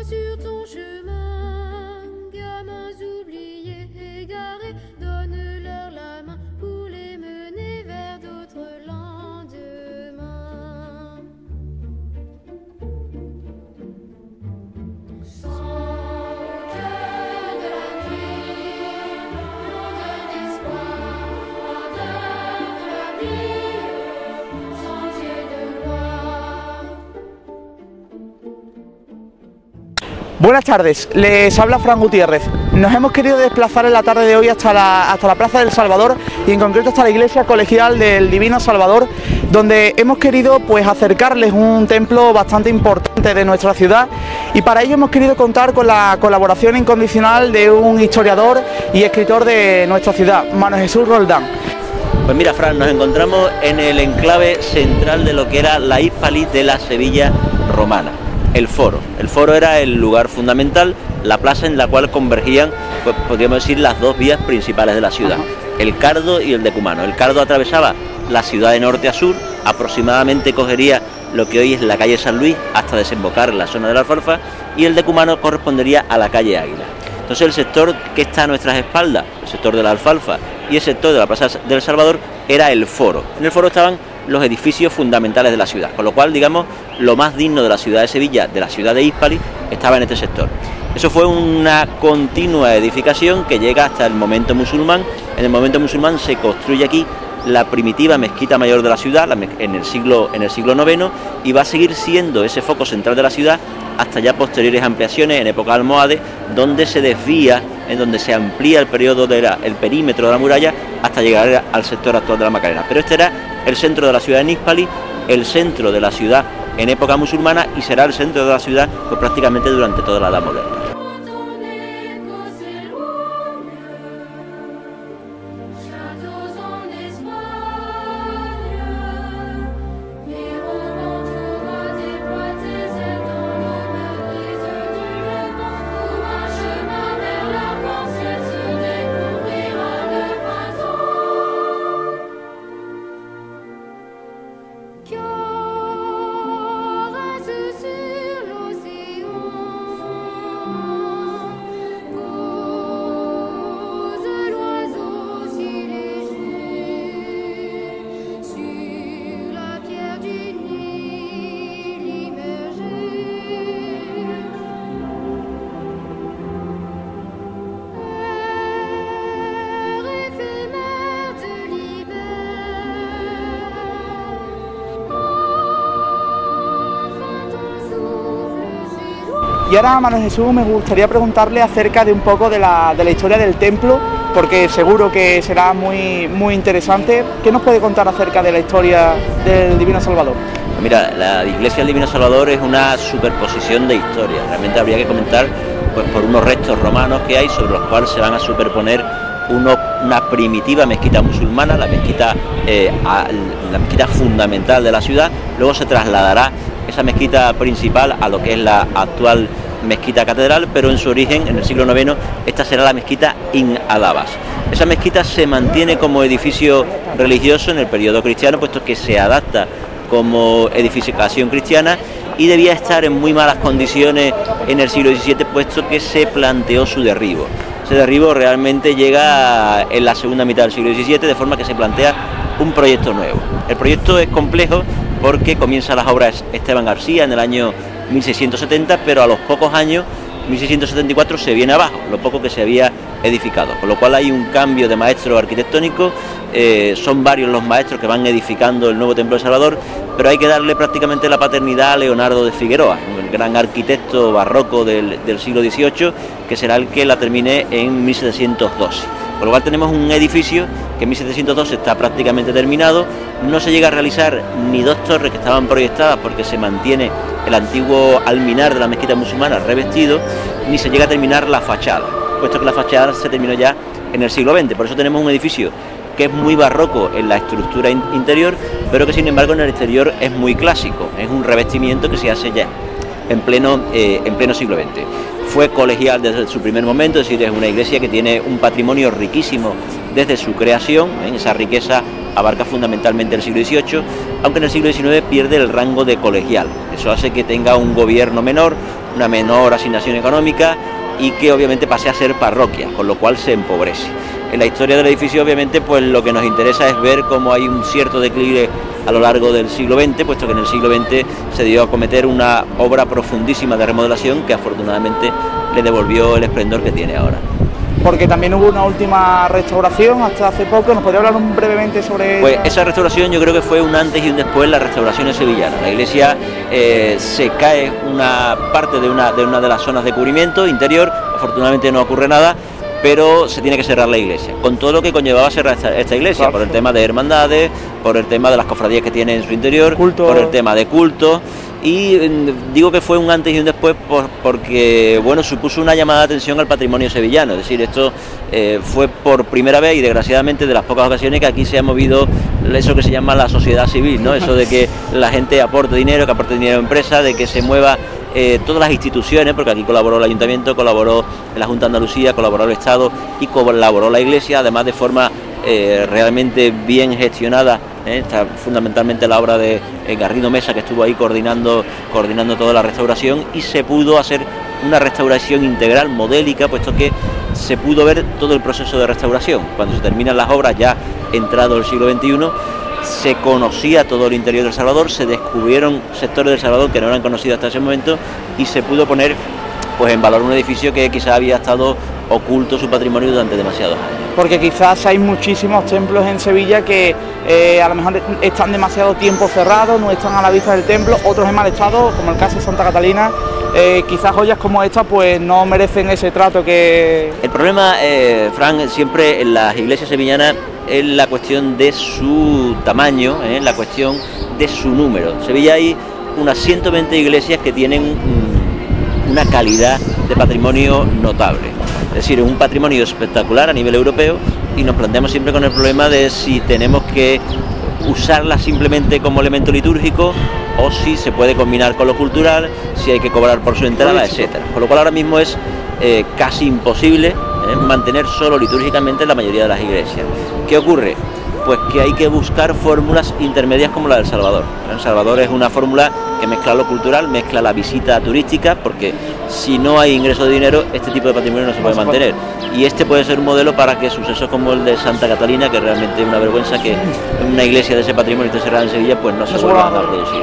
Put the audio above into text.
sur ton chemin, gamins oubliés, égarés, donne-leur la main pour les mener vers d'autres lendemains. Sans cœur de la nuit, longueur d'espoir, ardeur de la vie, sentier de gloire. Buenas tardes, les habla Fran Gutiérrez. Nos hemos querido desplazar en la tarde de hoy hasta la Plaza del Salvador y en concreto hasta la Iglesia Colegial del Divino Salvador, donde hemos querido acercarles un templo bastante importante de nuestra ciudad, y para ello hemos querido contar con la colaboración incondicional de un historiador y escritor de nuestra ciudad, Manuel Jesús Roldán. Pues mira, Fran, nos encontramos en el enclave central de lo que era la Hispali de la Sevilla romana. El foro. El foro era el lugar fundamental, la plaza en la cual convergían, pues, podríamos decir, las dos vías principales de la ciudad, el Cardo y el Decumano. El Cardo atravesaba la ciudad de norte a sur, aproximadamente cogería lo que hoy es la calle San Luis hasta desembocar en la zona de la Alfalfa, y el Decumano correspondería a la calle Águila. Entonces el sector que está a nuestras espaldas, el sector de la Alfalfa y el sector de la Plaza del Salvador, era el foro. En el foro estaban los edificios fundamentales de la ciudad, con lo cual, digamos, lo más digno de la ciudad de Sevilla, de la ciudad de Hispali, estaba en este sector. Eso fue una continua edificación que llega hasta el momento musulmán. En el momento musulmán se construye aquí la primitiva mezquita mayor de la ciudad, en el siglo IX, y va a seguir siendo ese foco central de la ciudad hasta ya posteriores ampliaciones en época almohade, donde se desvía, en donde se amplía el perímetro de la muralla hasta llegar al sector actual de la Macarena. Pero este era el centro de la ciudad de Hispali, el centro de la ciudad en época musulmana, y será el centro de la ciudad pues prácticamente durante toda la Edad Moderna. Y ahora, Manuel Jesús, me gustaría preguntarle acerca de un poco de la historia del templo, porque seguro que será muy interesante. ¿Qué nos puede contar acerca de la historia del Divino Salvador? Mira, la iglesia del Divino Salvador es una superposición de historias. Realmente habría que comentar pues, por unos restos romanos que hay, sobre los cuales se van a superponer una primitiva mezquita musulmana, la mezquita fundamental de la ciudad. Luego se trasladará esa mezquita principal a lo que es la actual mezquita catedral, pero en su origen, en el siglo IX, esta será la mezquita in Adabas. Esa mezquita se mantiene como edificio religioso en el periodo cristiano, puesto que se adapta como edificación cristiana, y debía estar en muy malas condiciones en el siglo XVII, puesto que se planteó su derribo. Ese derribo realmente llega en la segunda mitad del siglo XVII, de forma que se plantea un proyecto nuevo. El proyecto es complejo porque comienza las obras Esteban García en el año 1670, pero a los pocos años, 1674, se viene abajo, lo poco que se había edificado, con lo cual hay un cambio de maestro arquitectónico. Son varios los maestros que van edificando el nuevo templo de Salvador, pero hay que darle prácticamente la paternidad a Leonardo de Figueroa, el gran arquitecto barroco del siglo XVIII, que será el que la termine en 1712. Por lo cual tenemos un edificio que en 1712 está prácticamente terminado. No se llega a realizar ni dos torres que estaban proyectadas, porque se mantiene el antiguo alminar de la mezquita musulmana revestido, ni se llega a terminar la fachada, puesto que la fachada se terminó ya en el siglo XX. Por eso tenemos un edificio que es muy barroco en la estructura interior, pero que sin embargo en el exterior es muy clásico. Es un revestimiento que se hace ya en pleno siglo XX. Fue colegial desde su primer momento, es decir, es una iglesia que tiene un patrimonio riquísimo desde su creación. Esa riqueza abarca fundamentalmente el siglo XVIII, aunque en el siglo XIX pierde el rango de colegial. Eso hace que tenga un gobierno menor, una menor asignación económica y que obviamente pase a ser parroquia, con lo cual se empobrece. En la historia del edificio obviamente pues lo que nos interesa es ver cómo hay un cierto declive a lo largo del siglo XX, puesto que en el siglo XX se dio a cometer una obra profundísima de remodelación que afortunadamente le devolvió el esplendor que tiene ahora. Porque también hubo una última restauración hasta hace poco. ¿Nos podría hablar brevemente sobre Pues esa restauración yo creo que fue un antes y un después en la restauración en sevillana. La iglesia se cae una parte de una de las zonas de cubrimiento interior, afortunadamente no ocurre nada, pero se tiene que cerrar la iglesia, con todo lo que conllevaba cerrar esta iglesia, claro, por el tema de hermandades, por el tema de las cofradías que tiene en su interior, culto, por el tema de culto. Y digo que fue un antes y un después porque bueno, supuso una llamada de atención al patrimonio sevillano. Es decir, esto fue por primera vez y desgraciadamente de las pocas ocasiones que aquí se ha movido eso que se llama la sociedad civil, ¿no? Eso de que la gente aporte dinero, que aporte dinero a empresas, de que se mueva todas las instituciones, porque aquí colaboró el Ayuntamiento, colaboró la Junta de Andalucía, colaboró el Estado y colaboró la Iglesia, además de forma realmente bien gestionada. Está fundamentalmente la obra de Garrido Mesa, que estuvo ahí coordinando toda la restauración, y se pudo hacer una restauración integral, modélica, puesto que se pudo ver todo el proceso de restauración. Cuando se terminan las obras, ya entrado el siglo XXI, se conocía todo el interior del Salvador, se descubrieron sectores del Salvador que no eran conocidos hasta ese momento y se pudo poner pues en valor un edificio que quizás había estado oculto su patrimonio durante demasiados años. Porque quizás hay muchísimos templos en Sevilla que a lo mejor están demasiado tiempo cerrados, no están a la vista del templo, otros en mal estado, como el caso de Santa Catalina. Quizás joyas como esta pues no merecen ese trato que... El problema, Fran, siempre en las iglesias sevillanas es la cuestión de su tamaño, la cuestión de su número. En Sevilla hay unas 120 iglesias que tienen una calidad de patrimonio notable, es decir, un patrimonio espectacular a nivel europeo, y nos planteamos siempre con el problema de si tenemos que usarla simplemente como elemento litúrgico o si se puede combinar con lo cultural, si hay que cobrar por su entrada, etcétera. Con lo cual ahora mismo es casi imposible mantener solo litúrgicamente la mayoría de las iglesias. ¿Qué ocurre? Pues que hay que buscar fórmulas intermedias como la del Salvador. El Salvador es una fórmula que mezcla lo cultural, mezcla la visita turística, porque si no hay ingreso de dinero, este tipo de patrimonio no se puede mantener. Y este puede ser un modelo para que sucesos como el de Santa Catalina, que realmente es una vergüenza que una iglesia de ese patrimonio esté cerrada en Sevilla, pues no se vuelva a producir.